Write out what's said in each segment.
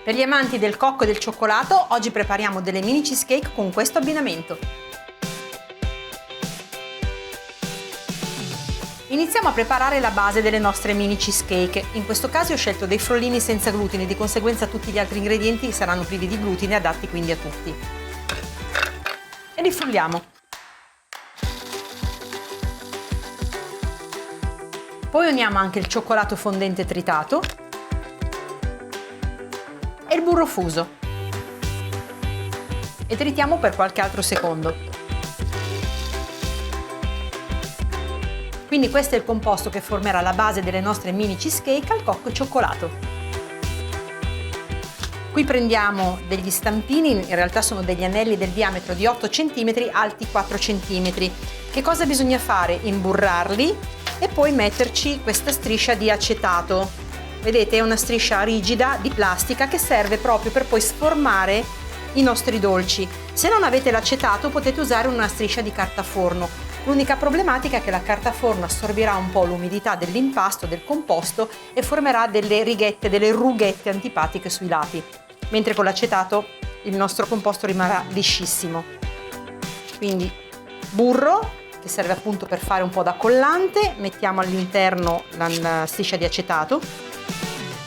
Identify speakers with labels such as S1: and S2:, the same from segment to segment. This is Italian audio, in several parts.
S1: Per gli amanti del cocco e del cioccolato, oggi prepariamo delle mini cheesecake con questo abbinamento. Iniziamo a preparare la base delle nostre mini cheesecake. In questo caso ho scelto dei frollini senza glutine, di conseguenza tutti gli altri ingredienti saranno privi di glutine, adatti quindi a tutti. E li frulliamo. Poi uniamo anche il cioccolato fondente tritato e il burro fuso e tritiamo per qualche altro secondo. Quindi questo è il composto che formerà la base delle nostre mini cheesecake al cocco e cioccolato. Qui prendiamo degli stampini, in realtà sono degli anelli del diametro di 8 cm, alti 4 cm. Che cosa bisogna fare? Imburrarli e poi metterci questa striscia di acetato. Vedete, è una striscia rigida di plastica che serve proprio per poi sformare i nostri dolci. Se non avete l'acetato potete usare una striscia di carta forno. L'unica problematica è che la carta forno assorbirà un po' l'umidità dell'impasto, del composto e formerà delle righette, delle rughette antipatiche sui lati, mentre con l'acetato il nostro composto rimarrà liscissimo. Quindi burro, che serve appunto per fare un po' da collante, mettiamo all'interno la striscia di acetato.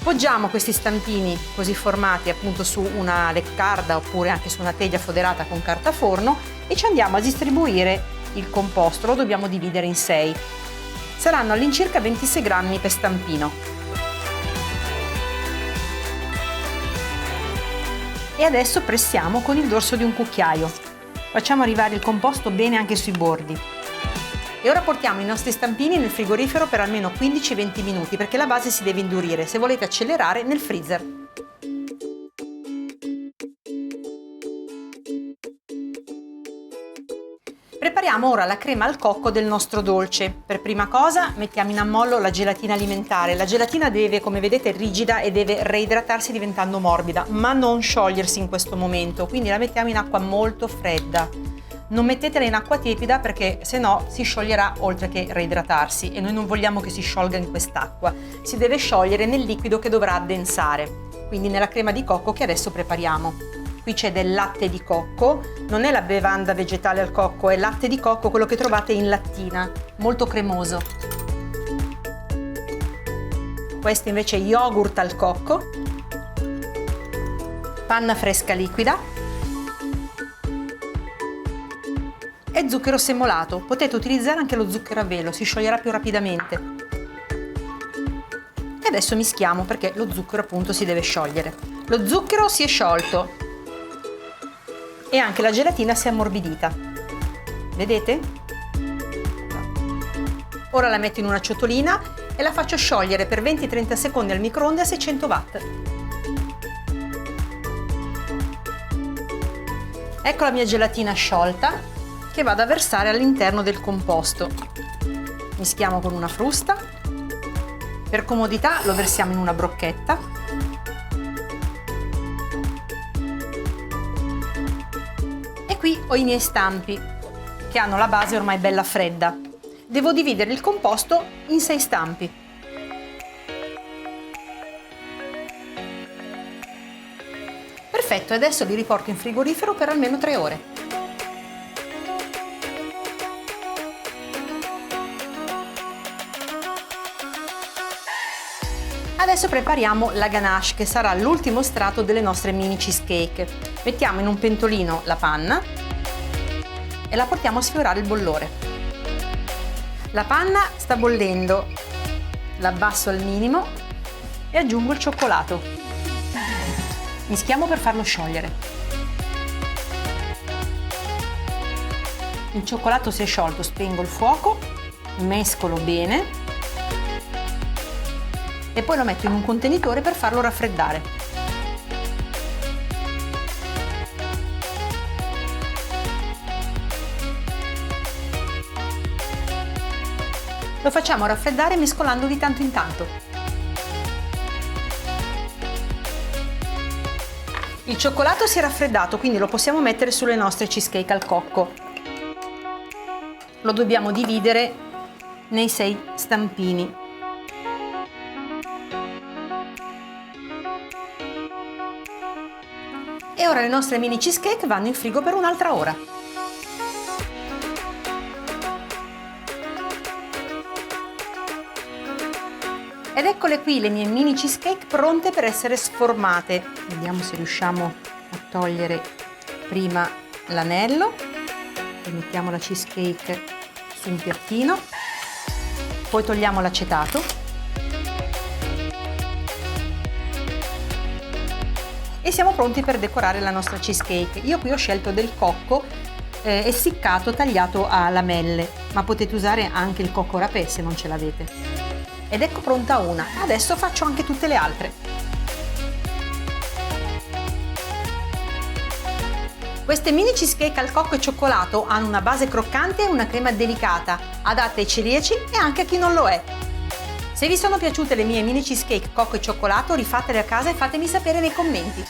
S1: Poggiamo questi stampini così formati appunto su una leccarda oppure anche su una teglia foderata con carta forno e ci andiamo a distribuire il composto. Lo dobbiamo dividere in 6. Saranno all'incirca 26 grammi per stampino. E adesso pressiamo con il dorso di un cucchiaio. Facciamo arrivare il composto bene anche sui bordi. E ora portiamo i nostri stampini nel frigorifero per almeno 15-20 minuti perché la base si deve indurire. Se volete accelerare, nel freezer. Prepariamo ora la crema al cocco del nostro dolce. Per prima cosa mettiamo in ammollo la gelatina alimentare. La gelatina deve, come vedete, è rigida e deve reidratarsi diventando morbida, ma non sciogliersi in questo momento, quindi la mettiamo in acqua molto fredda. Non mettetela in acqua tiepida perché se no si scioglierà oltre che reidratarsi e noi non vogliamo che si sciolga in quest'acqua. Si deve sciogliere nel liquido che dovrà addensare, quindi nella crema di cocco che adesso prepariamo. Qui c'è del latte di cocco, non è la bevanda vegetale al cocco, è latte di cocco, quello che trovate in lattina, molto cremoso. Questo invece è yogurt al cocco, panna fresca liquida e zucchero semolato. Potete utilizzare anche lo zucchero a velo, si scioglierà più rapidamente. E adesso mischiamo perché lo zucchero appunto si deve sciogliere. Lo zucchero si è sciolto e anche la gelatina si è ammorbidita. Vedete? Ora la metto in una ciotolina e la faccio sciogliere per 20-30 secondi al microonde a 600 watt. Ecco la mia gelatina sciolta che vado a versare all'interno del composto. Mischiamo con una frusta. Per comodità lo versiamo in una brocchetta. E qui ho i miei stampi che hanno la base ormai bella fredda. Devo dividere il composto in 6 stampi. Perfetto, e adesso li riporto in frigorifero per almeno 3 ore. Adesso prepariamo la ganache, che sarà l'ultimo strato delle nostre mini cheesecake. Mettiamo in un pentolino la panna e la portiamo a sfiorare il bollore. La panna sta bollendo, la abbasso al minimo e aggiungo il cioccolato. Mischiamo per farlo sciogliere. Il cioccolato si è sciolto, spengo il fuoco, mescolo bene e poi lo metto in un contenitore per farlo raffreddare. Lo facciamo raffreddare mescolando di tanto in tanto. Il cioccolato si è raffreddato, quindi lo possiamo mettere sulle nostre cheesecake al cocco. Lo dobbiamo dividere nei 6 stampini. E ora le nostre mini cheesecake vanno in frigo per un'altra ora. Ed eccole qui le mie mini cheesecake pronte per essere sformate. Vediamo se riusciamo a togliere prima l'anello. E mettiamo la cheesecake su un piattino. Poi togliamo l'acetato. E siamo pronti per decorare la nostra cheesecake. Io qui ho scelto del cocco essiccato tagliato a lamelle, ma potete usare anche il cocco râpé se non ce l'avete. Ed ecco pronta una. Adesso faccio anche tutte le altre. Queste mini cheesecake al cocco e cioccolato hanno una base croccante e una crema delicata, adatte ai celiaci e anche a chi non lo è. Se vi sono piaciute le mie mini cheesecake cocco e cioccolato, rifatele a casa e fatemi sapere nei commenti.